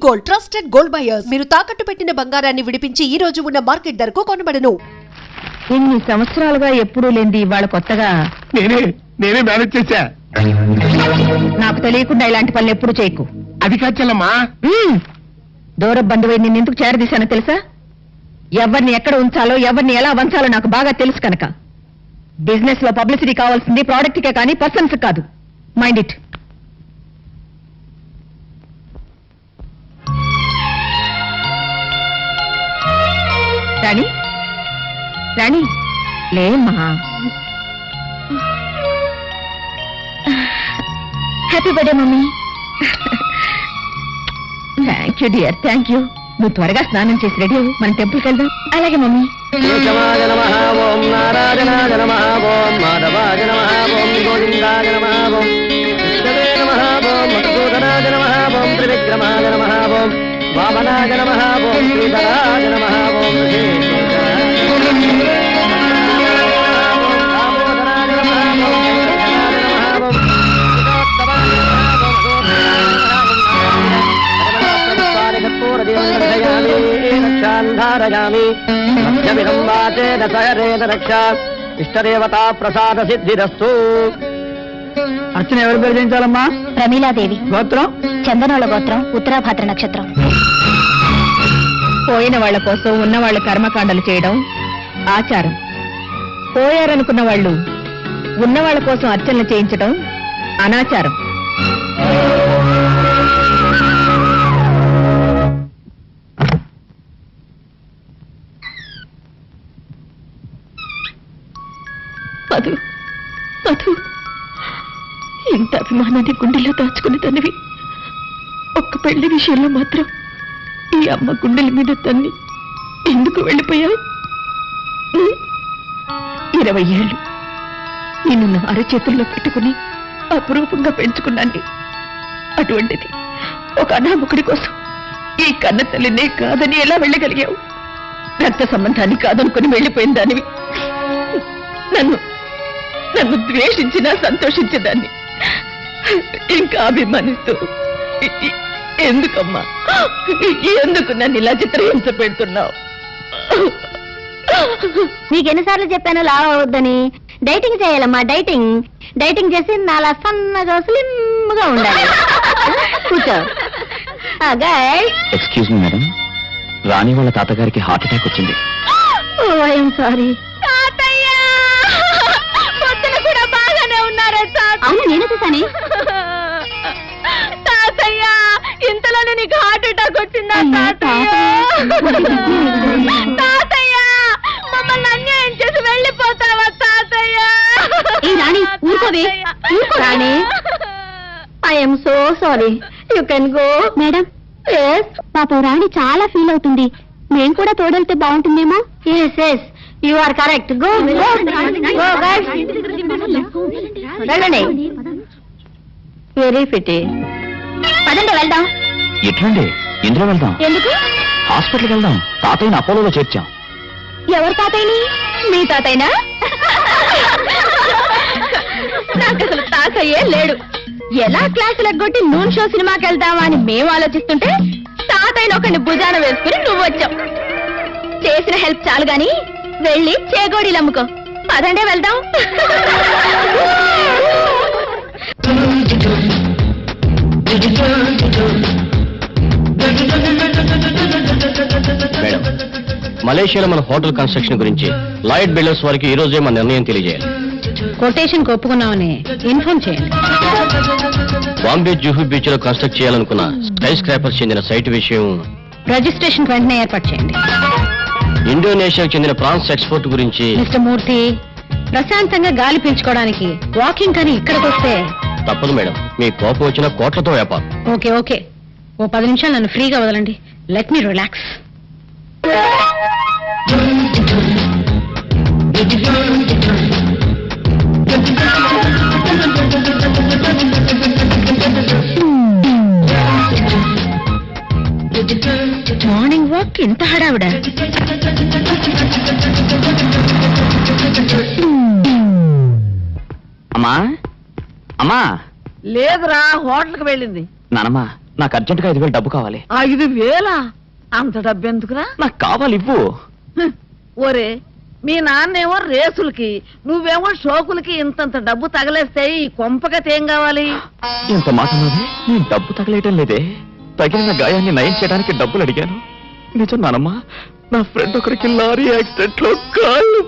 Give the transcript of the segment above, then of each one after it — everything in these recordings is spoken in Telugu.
Gold, trusted gold buyers. మీరు తాకట్టు పెట్టిన బంగారాన్ని విడిపించి ఈ రోజు ఉన్న మార్కెట్ ధరకు కొనబడను. ఇన్ని సంవత్సరాలుగా ఎప్పుడూ లేంది ఇవాళ కొత్తగా నేనే మేనేజ్ చేశా. నాకు తెలియకుండా ఇలాంటి పనులు ఎప్పుడు చేయకు. అది కాచెల్లమ్మా. దూర బంధువై నిన్నెందుకు చేరదీశానో తెలుసా? ఎవరిని ఎక్కడ ఉంచాలో ఎవరిని ఎలా వంచాలో నాకు బాగా తెలుసు కనుక. బిజినెస్ లో పబ్లిసిటీ కావాల్సింది ప్రోడక్ట్ కే కానీ పర్సన్స్ కాదు. Mind it. రాణి రాణి లేమ్మా. Happy birthday mummy. Thank you dear, thank you. నువ్వు త్వరగా స్నానం చేసి రెడీ అవ్వు, మనం టెంపుల్కి వెళ్దాం. అలాగే మమ్మీ. కేశవాయ నమః ఓం నారాయణాయ నమః ఓం మాధవాయ నమః ఓం గోవిందాయ నమః ఓం విష్ణవే నమః ఓం మధుసూదనాయ నమః ఓం త్రివిక్రమాయ నమః ఓం వామనాయ నమః ఓం శ్రీధరాయ నమః ఓం ఇష్టదేవతా ప్రసాద సిద్ధిరస్తు. అర్చన ఎవరు పేరు చేయించాలమ్మా? ప్రమీలాదేవి. గోత్రం? చందనోళ గోత్రం, ఉత్తరాభాద్ర నక్షత్రం. పోయిన వాళ్ల కోసం ఉన్న వాళ్ళ కర్మకాండలు చేయడం ఆచారం. పోయారనుకున్న వాళ్ళు ఉన్న వాళ్ళ కోసం అర్చనలు చేయించడం అనాచారం. మధు, మధు, ఇంత అభిమానాన్ని గుండెల్లో దాచుకుని తనవి ఒక్క పెళ్లి విషయంలో మాత్రం ఈ అమ్మ గుండెల మీద తన్ని ఎందుకు వెళ్ళిపోయావు? 20 ఏళ్ళు నేను నా అరచేతుల్లో పెట్టుకుని అపురూపంగా పెంచుకున్నాను. అటువంటిది ఒక అనామకుడి కోసం ఈ కన్న తల్లినే కాదని ఎలా వెళ్ళగలిగావు? రక్త సంబంధాన్ని కాదనుకుని వెళ్ళిపోయిన దానివి నన్ను ద్వేషించినా సంతోషించేదాన్ని. ఇంకా అభిమానిస్తూ ఎందుకమ్మా, ఎందుకు నన్ను ఇలా చిత్రహింస పెడుతున్నావు? నీకెన్నిసార్లు చెప్పాను లావ్ అవద్దని. డైటింగ్ చేయాలమ్మా, డైటింగ్ చేసి నాలా సన్నగా స్లిమ్ గా ఉండాలి. కూర్చో. ఎక్స్క్యూజ్ మీ మేడం, రాణి వాళ్ళ తాతగారికి హార్ట్ అటాక్ వచ్చింది. I'm sorry. పొద్దున కూడా బాగానే ఉన్నారా? అవును, నేను చూసానే. తాతయ్య, ఇంతలోనే నీకు హార్ట్ అటాక్ వచ్చిందా? తాతయ్య, మమ్మల్ని అన్యాయం చేసి వెళ్ళిపోతావా తాతయ్య? రాణి, ఊరుకోవే. రాణి, I'm so sorry. You can go. Madam, పాపం రాణి చాలా ఫీల్ అవుతుంది. మేము కూడా తోడెళ్తే బాగుంటుందేమో. Yes yes, you are correct. Go go guys. వెళ్ళండి. Very pity. పదండి వెళ్దాం. ఎట్లండి? ఇందులో వెళ్దాం. ఎందుకు? హాస్పిటల్కి వెళ్దాం. తాతయ్యని అపోలోలో చేర్చాం. ఎవరు తాతయ్యని? మీ తాతయ్యనా? నాకు అసలు తాతయ్యే లేడు. ఎలా క్లాసులు ఎగ్గొట్టి నూన్ షో సినిమాకి వెళ్తావా అని మేము ఆలోచిస్తుంటే తాతయ్యని ఒకరిని భుజాన వేసుకుని నువ్వు వచ్చావు. చేసిన హెల్ప్ చాలు గాని వెళ్ళి చేగోడీలు అమ్ముకో. పదండే వెళ్దాం. మేడం, మలేషియాలో మన హోటల్ కన్స్ట్రక్షన్ గురించి లాయిడ్ బిల్డర్స్ వారికి ఈ రోజే మన నిర్ణయం తెలియజేయాలి. కొటేషన్ ఒప్పుకున్నామని ఇన్ఫార్మ్ చేయండి. బాంబే జూహు బీచ్ లో కన్స్ట్రక్ట్ చేయాలనుకున్న స్కై స్క్రాపర్స్ చెందిన సైట్ విషయం రిజిస్ట్రేషన్ వెంటనే ఏర్పాటు చేయండి. ఇండోనేషియాకు చెందిన ప్రాన్స్ ఎక్స్పోర్ట్ గురించి మిస్టర్ మూర్తి, ప్రశాంతంగా గాలి పీల్చుకోవడానికి వాకింగ్ కానీ ఇక్కడికి వస్తే తప్పదు మేడం. మీ కోపం వచ్చిన కోట్లతో వ్యాపారం. ఓకే ఓకే, ఓ 10 నిమిషాలు నన్ను ఫ్రీగా వదలండి. Let me relax. Morning walk ఇంత హడావిడ? అమ్మా, అమ్మా. లేదురా, హోటల్కి వెళ్ళింది. నానమ్మా, నాకు అర్జెంటుగా 5,000 డబ్బు కావాలి. 5,000 అంత డబ్బు ఎందుకురా? నాకు కావాలి, ఇవ్వు. ఒరే, మీ నాన్నేమో రేసులకి, నువ్వేమో షోకులకి ఇంతంత డబ్బు తగలేస్తే ఈ కొంపకత ఏం కావాలి? ఇంత మాట అన్నది, నేను డబ్బు తగలేయటం లేదే. తగిలిన గాయాన్ని నయం చేయడానికి డబ్బులు అడిగాను. నిజం నానమ్మా, నా ఫ్రెండ్ ఒకరికి లారీ యాక్సిడెంట్ లో కాళ్ళు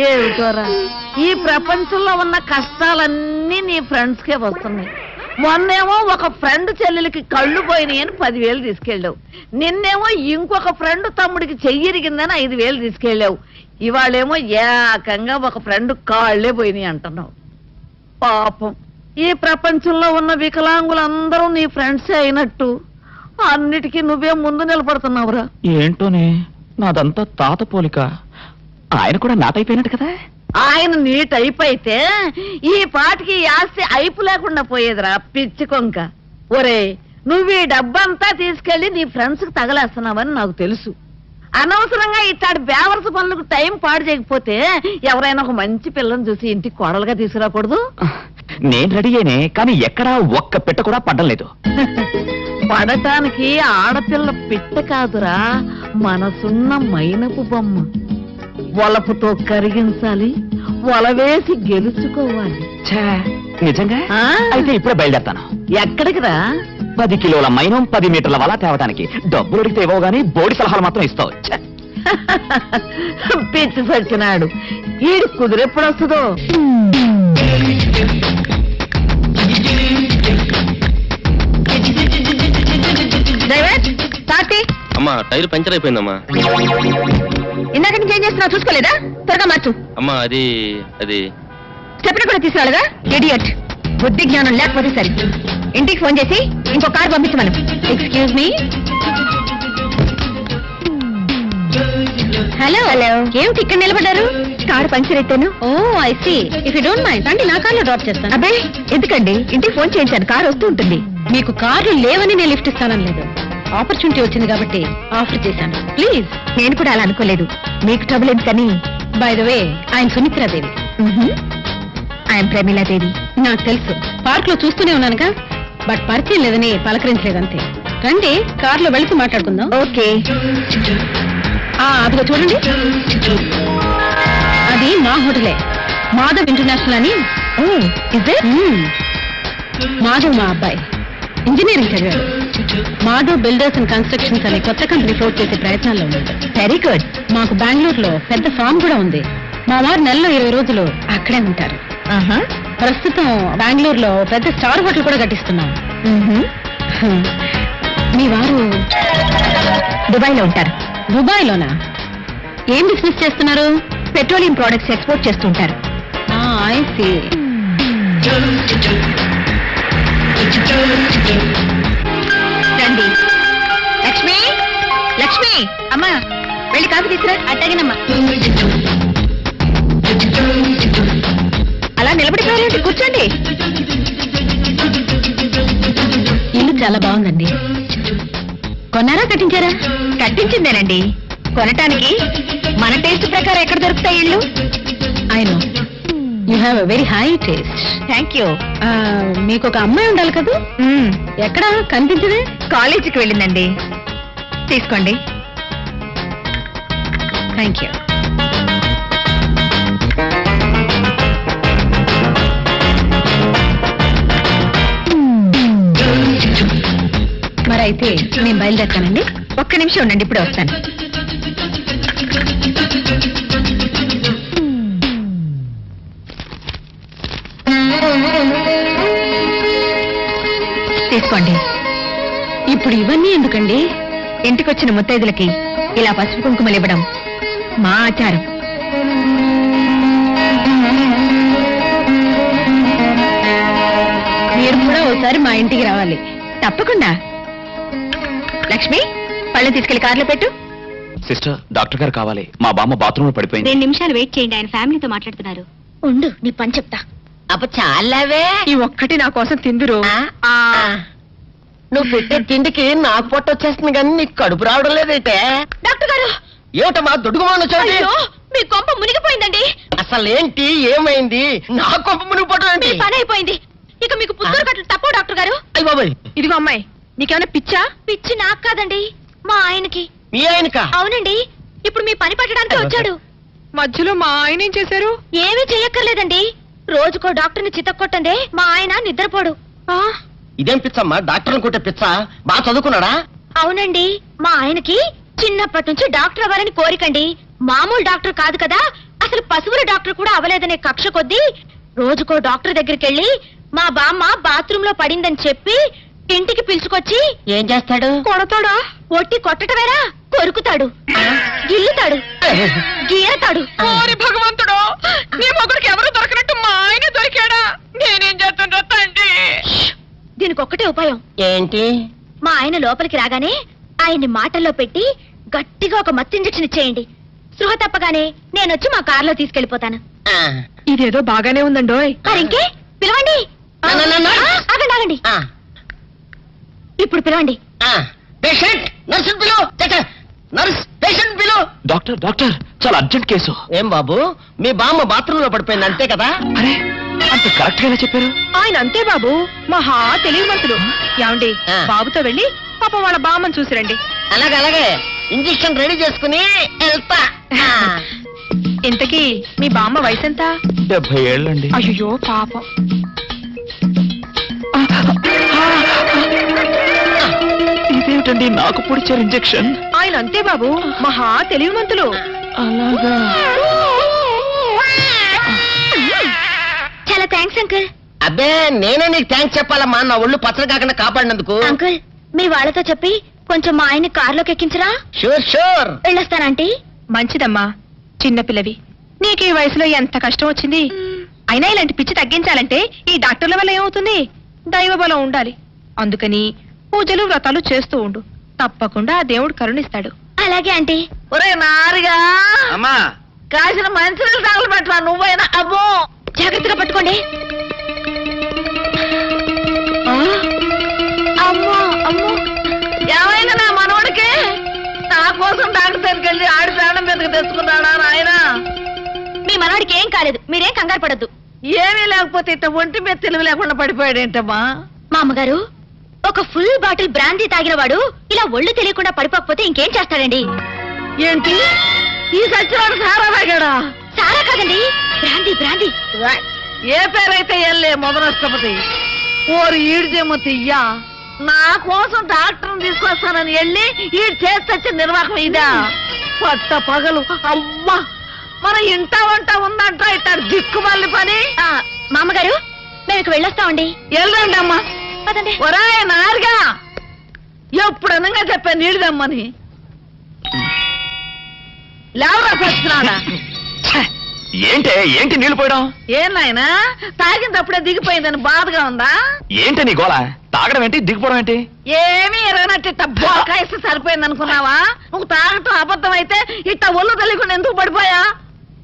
ఏమిటోరా, ఈ ప్రపంచంలో ఉన్న కష్టాలన్నీ నీ ఫ్రెండ్స్ కే వస్తున్నాయి. మొన్నేమో ఒక ఫ్రెండ్ చెల్లెలకి కళ్ళు పోయినాయి అని 10,000 తీసుకెళ్ళావు. నిన్నేమో ఇంకొక ఫ్రెండ్ తమ్ముడికి చెయ్యిరిగిందని 5,000 తీసుకెళ్ళావు. ఇవాళేమో ఏకంగా ఒక ఫ్రెండ్ కాళ్లే పోయినాయి అంటున్నావు. పాపం, ఈ ప్రపంచంలో ఉన్న వికలాంగులందరూ నీ ఫ్రెండ్సే అయినట్టు అన్నిటికీ నువ్వే ముందు నిలబడుతున్నావురా. ఏంటోనే, నాదంతా తాత పోలిక. ఆయన కూడా నాటైపోయినట్టు కదా. ఆయన నీ టైప్ అయితే ఈ పాటికి ఈ ఆస్తి అయిపు లేకుండా పోయేదిరా పిచ్చి కొంక. ఒరే, నువ్వు ఈ డబ్బంతా తీసుకెళ్లి నీ ఫ్రెండ్స్ కి తగలేస్తున్నావని నాకు తెలుసు. అనవసరంగా ఇట్లాంటి బేవర్స్ పనులకు టైం పాడు చేయకపోతే ఎవరైనా ఒక మంచి పిల్లని చూసి ఇంటికి కోడలుగా తీసుకురాకూడదు? నేను రెడీ అయినే, కానీ ఎక్కడా ఒక్క పెట్ట కూడా పడ్డం లేదు. పడటానికి ఆడపిల్ల పిట్ట కాదురా, మనసున్న మైనపు బొమ్మ. వలపుతో కరిగించాలి, వలవేసి గెలుచుకోవాలి. ఛే, నిజంగా? ఆ? అయితే ఇప్పుడే బయలుదేరతాను. ఎక్కడికి రా? 10 కిలోల మైనం 10 మీటర్ల వల తేవడానికి. డబ్బులు అడిగితే ఇవ్వవు గానీ బోడి సలహాలు మాత్రం ఇస్తావు. ఛే. పిచ్చి సచ్చినాడు, ఈడు కుదిరెప్పుడు వస్తుందో. అమ్మా, టైర్ పంచర్ అయిపోయిందమ్మా. ఇందాక నుంచి ఏం చేస్తున్నావు చూసుకోలేదా? త్వరగా మార్చు. అమ్మా, అది స్టెప్ని కూడా తీసుకురాలుగా. ఇడియట్, బుద్ధి జ్ఞానం లేకపోతే సరి. ఇంటికి ఫోన్ చేసి ఇంకో కార్ పంపించమను. Excuse me. హలో హలో, ఏమిటి ఇక్కడ నిలబడ్డారు? కారు పంక్చర్ అయితేను. Oh I see. If you don't mind రండి, నా కార్లో డ్రాప్ చేస్తాను. అబ్బే ఎందుకండి, ఇంటికి ఫోన్ చేయించాను, కారు వస్తూ ఉంటుంది. మీకు కార్లు లేవని నేను లిఫ్ట్ ఇస్తానని లేదు, ఆపర్చునిటీ వచ్చింది కాబట్టి ఆఫర్ చేశాను. ప్లీజ్. నేను కూడా అలా అనుకోలేదు, మీకు ట్రబుల్ ఎందుకని. బై ద వే, ఆయన సుమిత్రాదేవి. ఆయన ప్రమీలాదేవి. నాకు తెలుసు, పార్క్ లో చూస్తూనే ఉన్నానుగా, బట్ పరిచయం లేదని పలకరించలేదంతే. రండి, కార్లో వెళుతూ మాట్లాడుకుందాం. ఓకే. అదిగో చూడండి, అది మా హోటలే, మాధవ్ ఇంటర్నేషనల్ అని. మాధవ్ మా అబ్బాయి, ఇంజనీరింగ్ చదివాడు. మాధవ్ బిల్డర్స్ అండ్ కన్స్ట్రక్షన్స్ అనే కొత్త కంపెనీ ఫోర్ట్ చేసే ప్రయత్నాల్లో ఉన్నాడు. Very good. మాకు బెంగళూరులో పెద్ద ఫామ్ కూడా ఉంది. మా వారు నెలలో 20 రోజులు అక్కడే ఉంటారు. ప్రస్తుతం బెంగళూరులో పెద్ద స్టార్ హోటల్ కూడా కట్టిస్తున్నాం. మీ వారు దుబాయ్లో ఉంటారు. దుబాయ్లోనా? ఏం బిజినెస్ చేస్తున్నారు? పెట్రోలియం ప్రొడక్ట్స్ ఎక్స్పోర్ట్ చేస్తుంటారు. I see. రండి. లక్ష్మి, లక్ష్మి అమ్మా, వెళ్ళి కాఫీ తీసుకురా. అట్టగినమ్మా. అలా నిలబడిపోయారంటే కూర్చోండి. ఇల్లు చాలా బాగుందండి. కొన్నారా కట్టించారా? కట్టించిందేనండి. కొనటానికి మన టేస్ట్ ప్రకారం ఎక్కడ దొరుకుతాయి ఇల్లు? I know you have a very high taste. Thank you. మీకు ఒక అమ్మాయి ఉండాలి కదా? ఎక్కడ కనిపించదే? కాలేజీకి వెళ్ళిందండి. తీసుకోండి. Thank you. మరైతే నేను బయలుదేరుతానండి. ఒక్క నిమిషం ఉండండి, ఇప్పుడే వస్తాను. తీసుకోండి. ఇప్పుడు ఇవన్నీ ఎందుకండి? ఇంటికొచ్చిన ముత్తైదులకి ఇలా పసుపు కుంకుమలు ఇవ్వడం మా ఆచారం. మీరు కూడా ఒకసారి మా ఇంటికి రావాలి. తప్పకుండా. లక్ష్మి, పళ్ళు తీసుకెళ్లి కార్లో పెట్టు. సిస్టర్, డాక్టర్ గారు కావాలి. మా బామ్మ బాత్రూమ్ లో పడిపోయింది. 2 నిమిషాలు వెయిట్ చేయండి, ఆయన ఫ్యామిలీతో మాట్లాడుతున్నారు. ఉండు, నీ పని చెప్తా. అప్ప చాలావే, ఈ ఒక్కటి నా కోసం తిందురు. నువ్వు పెట్టే తిండికి నాకు పొట్ట వచ్చేస్తుంది కానీ నీకు కడుపు రావడం లేదైతే. డాక్టర్ గారు, ఏమిటమ్మా దొడుగుమాను వచ్చాడు? మీ కొంప మునిగిపోయిందండి. అసలు ఏంటి, ఏమైంది? నా కొంప మునిగిపోవడం మీ ఏంటి? పని అయిపోయింది. ఇక మీకు పుత్తూరు కట్టలు తప్ప డాక్టర్ గారు. అయ్య బాబాయ్, ఇదిగో అమ్మాయి, నీకేమైనా పిచ్చా? పిచ్చి నాకు కాదండి, మా ఆయనకి. మీ ఆయనక? అవునండి, ఇప్పుడు మీ పని పట్టడానికి వచ్చాడు. మధ్యలో మా ఆయన ఏం చేశారు? ఏమీ చెయ్యక్కర్లేదండి, రోజుకో డాక్టర్ని చితక్కొట్టందే మా ఆయన నిద్రపోడు. ఇదేం పిచ్చమ్మా, డాక్టర్ని కొట్టే పిచ్చ? బాగా చదువుకున్నాడా? అవునండి, మా ఆయనకి చిన్నప్పటి నుంచి డాక్టర్ అవ్వాలని కోరికండి. మామూలు డాక్టర్ కాదు కదా, అసలు పశువుల డాక్టర్ కూడా అవ్వలేదనే కక్ష కొద్దీ రోజుకో డాక్టర్ దగ్గరికి వెళ్ళి మా బామ్మ బాత్రూమ్ లో పడిందని చెప్పి ఇంటికి పిలుచుకొచ్చి ఏం చేస్తాడు? కొడతాడా? ఒట్టి కొట్టటమేరా, కొరుకుతాడు, గిల్లుతాడు, గీరతాడు. ఓరి భగవంతుడు, నీ మొగుడికి ఎవరు దొరకనట్టు మా ఆయన దొరికాడా? నేనేం చేస్తుండ్రా తండ్రి? దీనికి ఒక్కటే ఉపాయం. ఏంటి? మా ఆయన లోపలికి రాగానే ఆయన్ని మాటల్లో పెట్టి గట్టిగా ఒక మత్తు ఇంజెక్షన్ ఇచ్చేయండి. స్పృహ తప్పగానే నేనొచ్చి మా కారులో తీసుకెళ్లిపోతాను. ఇదేదో బాగానే ఉందండోయ్. మరింకే పిలవండి. ఆగండి ఆగండి, ఇప్పుడు పిలవండి. పేషెంట్, నర్సు పిలు. నర్స్, పేషెంట్ పిలు. డాక్టర్ డాక్టర్, చాలా అర్జెంట్ కేసు. ఏం బాబు, మీ బామ్మ బాత్రూమ్ లో పడిపోయింది అంతే కదా? అరే, అంత కరెక్ట్ గానే చెప్పారు. ఆయన అంతే బాబు, మహా తెలివిమంతుడు. ఏమండి, బాబుతో వెళ్ళి పాప వాళ్ళ బామ్మని చూసిరండి. అలాగే అలాగే, ఇంజెక్షన్ రెడీ చేసుకుని వెళ్తా. ఇంతకీ మీ బామ్మ వయసు ఎంత? 70 ఏళ్ళండి. అయ్యో పాపం. ఇదేమిటండి నాకు పొడిచారు ఇంజెక్షన్? ఆయన అంతే బాబు, మహా తెలివిమంతులు. అలాగా? చాలా థ్యాంక్స్ అంకుల్. అబ్బే, నేనే నీకు థ్యాంక్స్ చెప్పాలమ్మా, నా ఒళ్ళు పచ్చడి కాకుండా కాపాడినందుకు. అంకుల్, మీ వాళ్ళతో చెప్పి కొంచెం మా ఆయన్ని కారులోకి ఎక్కించరా? Sure sure. వెళ్ళొస్తానంటీ. మంచిదమ్మా, చిన్నపిల్లవి, నీకు ఈ వయసులో ఎంత కష్టం వచ్చింది. అయినా ఇలాంటి పిచ్చి తగ్గించాలంటే ఈ డాక్టర్ల వల్ల ఏమవుతుంది? దైవ బలం ఉండాలి. అందుకని పూజలు వ్రతాలు చేస్తూ ఉండు, తప్పకుండా ఆ దేవుడు కరుణిస్తాడు. అలాగే ఆంటీ. ఒరే నారిగా, అమ్మా, కాసిన మంచినీళ్ళు తగలబెట్టరా నువ్వైనా. అబ్బో, జాగ్రత్తగా పట్టుకోండి. అమ్మో అమ్మో, ఏమైనా నా మనవడికి? నా కోసం డాక్టర్ దగ్గరికి వెళ్ళి ఆడి ప్రాణం మీదకి తెచ్చుకున్నాడా నాయనా? మీ మనవాడికి ఏం కాలేదు, మీరేం కంగారు పడద్దు. ఏమీ లేకపోతే ఇట్ట ఒంటి మీద తెలివి లేకుండా పడిపోయాడేంటమ్మా? మా అమ్మగారు, ఒక ఫుల్ బాటిల్ బ్రాందీ తాగిన వాడు ఇలా ఒళ్ళు తెలియకుండా పడిపోకపోతే ఇంకేం చేస్తాడండి? ఏంటి, ఈ సచ్చివాడు సారా తాగాడా? సారా కాదండి, బ్రాందీ బ్రాందీ. ఏ పేరైతే ఎల్లే మొదలష్టపతి. ఓరు ఈడిదేమో తియ్యా, నా కోసం డాక్టర్ని తీసుకొస్తానని వెళ్ళి ఈడు చేస్తే నిర్వాహం ఇదా? పట్ట పగలు అమ్మా, మన ఇంట వంట ఉందంట ఇట్టాడు దిక్కుమల్లి పని. మా అమ్మగారు, మేము ఇక వెళ్ళొస్తామండి. వెళ్ళండి అమ్మా. పదండి. ఒరే నారుగా, ఎప్పుడు అనగా చెప్పాను నీళ్ళదమ్మని. లేవరా సచ్చినాడా? ఏంటి నీళ్లు పోయడం? ఏం నాయనా, తాగినప్పుడే దిగిపోయిందని బాధగా ఉందా? ఏంటి నీ గోళ? తాగడం ఏంటి, దిగిపోవడం ఏంటి? ఏమీ ఎరగనట్టు ఇట్ట బోకాయిస్తే సరిపోయింది అనుకున్నావా? నువ్వు తాగటం అబద్ధం అయితే ఇట్ట ఒళ్ళు తెలియకుండా ఎందుకు పడిపోయా?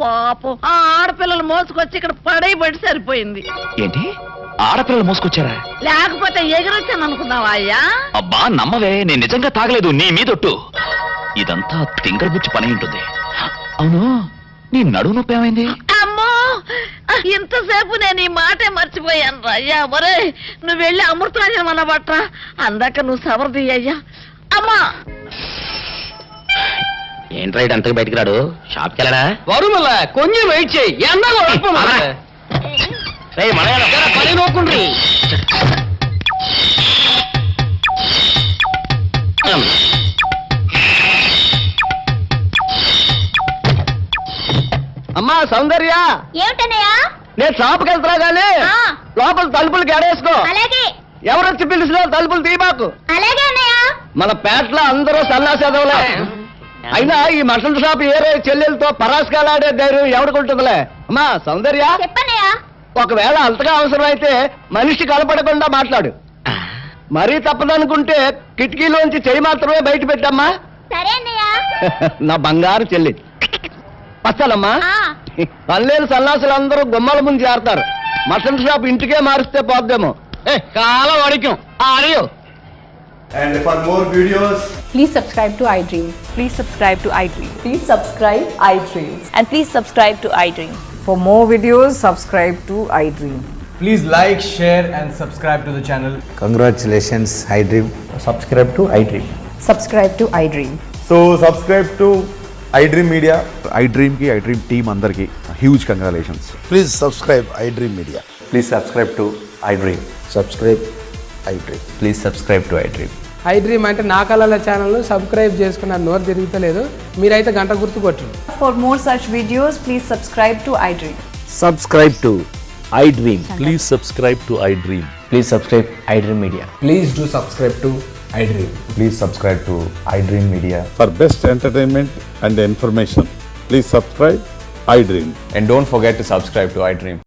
పాపం, ఆ ఆడపిల్లలు మోసుకొచ్చి ఇక్కడ పడైబడి సరిపోయింది. ఏంటి, ఆడపిల్లలు మోసుకొచ్చారా? లేకపోతే ఎగిరొచ్చాను అనుకున్నావా అయ్యా? అబ్బా నమ్మవే, నేను నిజంగా తాగలేదు, నీ మీదొట్టు. ఇదంతా తింగరబుచ్చి పని ఉంటుంది. అవును, నీ నడుము నొప్పి ఏమైంది? అమ్మో, ఇంతసేపు నేను ఈ మాటే మర్చిపోయాను రా అయ్యా. ఒరే, నువ్వు వెళ్ళి అమృతరాజన్ మన బట్రా, అందాక నువ్వు సవరది అయ్యా. అమ్మా, ఏంట్రా ఇటు అంతకు బయటికి రాడు? షాప్కి వెళ్ళడా? వరుమల కొంచెం వెయిట్ చేయి. పని నోకుండ్రి. అమ్మా సౌందర్య, ఏమిటన్నయ్యా? నేను షాప్కి వెళ్తున్నా గానీ లోపల తలుపులు గడేసుకో. అలాగే ఎవరొచ్చి పిలిచినా తలుపులు తీయబాకు. అలాగే అన్నయ్య. మన పేటలో అందరూ సన్నాసేదవులే. అయినా ఈ మటన్ షాప్ ఏరే చెల్లెలతో పరాస్కాలాడే ధైర్యం ఎవడుకుంటుందిలే. అమ్మా సౌందర్య, చెప్పన్నయ్యా. ఒకవేళ అంతగా అవసరం అయితే మనిషి కనపడకుండా మాట్లాడు. మరీ తప్పదనుకుంటే కిటికీలోంచి చెయ్యి మాత్రమే బయట పెట్టమ్మా. సరే అన్నయ్య. నా బంగారు చెల్లి. వస్తానమ్మా. పల్లెలు సన్నాసులు అందరూ గుమ్మల ముందు చేరతారు. మటన్ షాప్ ఇంటికే మారిస్తే పోద్దేమో. కాలం అడిగాం audio. And for more videos, please subscribe to iDream. Please subscribe to iDream. Please subscribe iDream. And please subscribe to iDream. For more videos, subscribe to iDream. Please like, share, and subscribe to the channel. Congratulations, iDream. Subscribe to iDream. Subscribe to iDream. So subscribe to iDream Media. iDream ki iDream team andarki huge congratulations. Please subscribe iDream Media. Please subscribe to iDream. Subscribe iDream. Please subscribe to iDream. iDream అంటే నా కళల ఛానల్ను సబ్స్క్రైబ్ చేసుకున్న నోరు తిరుగుతలేదు, మీరైతే గంట గుర్తు కొట్టండి. For more such videos, please subscribe to iDream. Subscribe to iDream. Please subscribe to iDream. Please subscribe iDream Media. Please do subscribe to iDream. Please subscribe to iDream Media. For best entertainment and information, please subscribe iDream. And don't forget to subscribe to iDream.